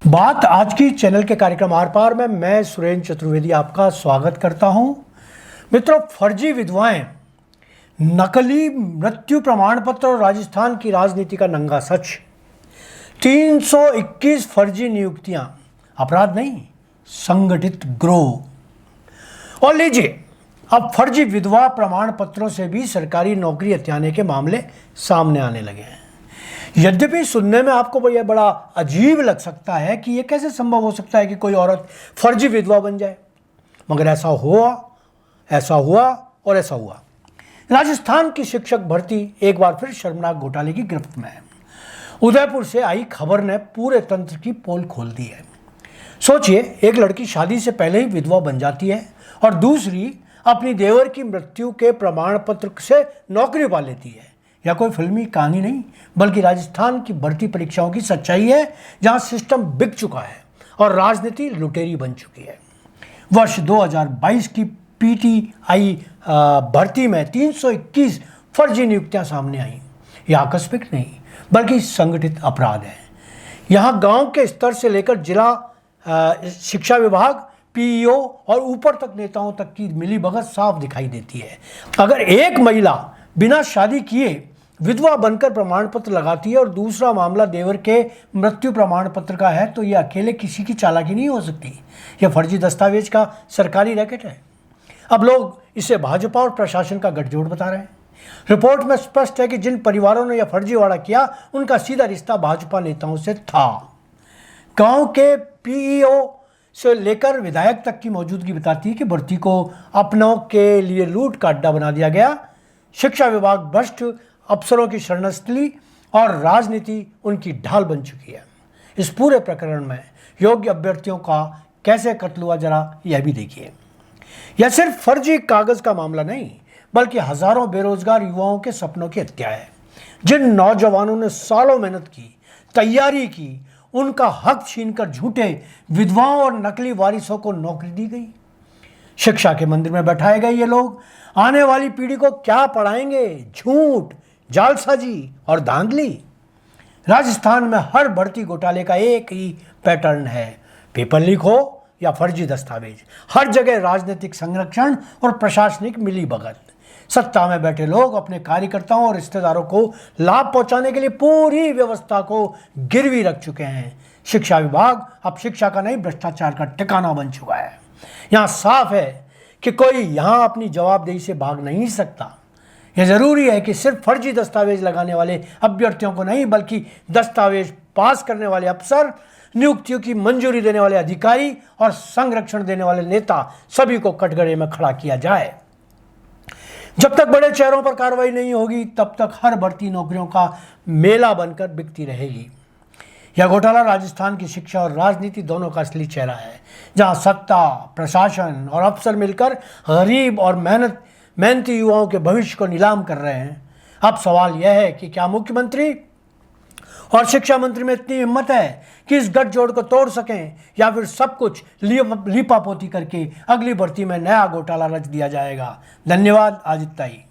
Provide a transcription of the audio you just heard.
बात आज की चैनल के कार्यक्रम आर पार में मैं सुरेंद्र चतुर्वेदी आपका स्वागत करता हूं। मित्रों, फर्जी विधवाएं, नकली मृत्यु प्रमाण पत्र और राजस्थान की राजनीति का नंगा सच। 321 फर्जी नियुक्तियां, अपराध नहीं, संगठित गिरोह। और लीजिए, अब फर्जी विधवा प्रमाण पत्रों से भी सरकारी नौकरी हथियाने के मामले सामने आने लगे हैं। यद्यपि सुनने में आपको यह बड़ा अजीब लग सकता है कि यह कैसे संभव हो सकता है कि कोई औरत फर्जी विधवा बन जाए, मगर ऐसा हुआ और ऐसा हुआ। राजस्थान की शिक्षक भर्ती एक बार फिर शर्मनाक घोटाले की गिरफ्त में है। उदयपुर से आई खबर ने पूरे तंत्र की पोल खोल दी है। सोचिए, एक लड़की शादी से पहले ही विधवा बन जाती है और दूसरी अपनी देवर की मृत्यु के प्रमाण पत्र से नौकरी पा लेती है। यह कोई फिल्मी कहानी नहीं, बल्कि राजस्थान की भर्ती परीक्षाओं की सच्चाई है, जहां सिस्टम बिक चुका है और राजनीति लुटेरी बन चुकी है। वर्ष 2022 की पीटीआई भर्ती में 321 फर्जी नियुक्तियां सामने आई। यह आकस्मिक नहीं, बल्कि संगठित अपराध है। यहां गांव के स्तर से लेकर जिला शिक्षा विभाग, पीईओ और ऊपर तक नेताओं तक की मिलीभगत साफ दिखाई देती है। अगर एक महिला बिना शादी किए विधवा बनकर प्रमाण पत्र लगाती है और दूसरा मामला देवर के मृत्यु प्रमाण पत्र का है, तो यह अकेले किसी की चालाकी नहीं हो सकती। यह फर्जी दस्तावेज का सरकारी रैकेट है। अब लोग इसे भाजपा और प्रशासन का गठजोड़ बता रहे हैं। रिपोर्ट में स्पष्ट है कि जिन परिवारों ने यह फर्जीवाड़ा किया, उनका सीधा रिश्ता भाजपा नेताओं से था। गांव के पीईओ से लेकर विधायक तक की मौजूदगी बताती है कि भर्ती को अपनों के लिए लूट का अड्डा बना दिया गया। शिक्षा विभाग भ्रष्ट अफसरों की शरणस्थली और राजनीति उनकी ढाल बन चुकी है। इस पूरे प्रकरण में योग्य अभ्यर्थियों का कैसे कत्ल हुआ, जरा यह भी देखिए। यह सिर्फ फर्जी कागज का मामला नहीं, बल्कि हजारों बेरोजगार युवाओं के सपनों की हत्या है। जिन नौजवानों ने सालों मेहनत की, तैयारी की, उनका हक छीनकर झूठे विधवाओं और नकली वारिसों को नौकरी दी गई। शिक्षा के मंदिर में बैठाए गए ये लोग आने वाली पीढ़ी को क्या पढ़ाएंगे? झूठ, जालसाजी और धांधली। राजस्थान में हर भर्ती घोटाले का एक ही पैटर्न है, पेपर लीक हो या फर्जी दस्तावेज। हर जगह राजनीतिक संरक्षण और प्रशासनिक मिलीभगत। सत्ता में बैठे लोग अपने कार्यकर्ताओं और रिश्तेदारों को लाभ पहुंचाने के लिए पूरी व्यवस्था को गिरवी रख चुके हैं। शिक्षा विभाग अब शिक्षा का नहीं, भ्रष्टाचार का ठिकाना बन चुका है। यहां साफ है कि कोई यहां अपनी जवाबदेही से भाग नहीं सकता। यह जरूरी है कि सिर्फ फर्जी दस्तावेज लगाने वाले अभ्यर्थियों को नहीं, बल्कि दस्तावेज पास करने वाले अफसर, नियुक्तियों की मंजूरी देने वाले अधिकारी और संरक्षण देने वाले नेता, सभी को कटघरे में खड़ा किया जाए। जब तक बड़े चेहरों पर कार्रवाई नहीं होगी, तब तक हर भर्ती नौकरियों का मेला बनकर बिकती रहेगी। यह घोटाला राजस्थान की शिक्षा और राजनीति दोनों का असली चेहरा है, जहां सत्ता, प्रशासन और अफसर मिलकर गरीब और मेहनती युवाओं के भविष्य को नीलाम कर रहे हैं। अब सवाल यह है कि क्या मुख्यमंत्री और शिक्षा मंत्री में इतनी हिम्मत है कि इस गठजोड़ को तोड़ सकें, या फिर सब कुछ लीपापोती करके अगली भर्ती में नया घोटाला रच दिया जाएगा। धन्यवाद। आज इतना ही।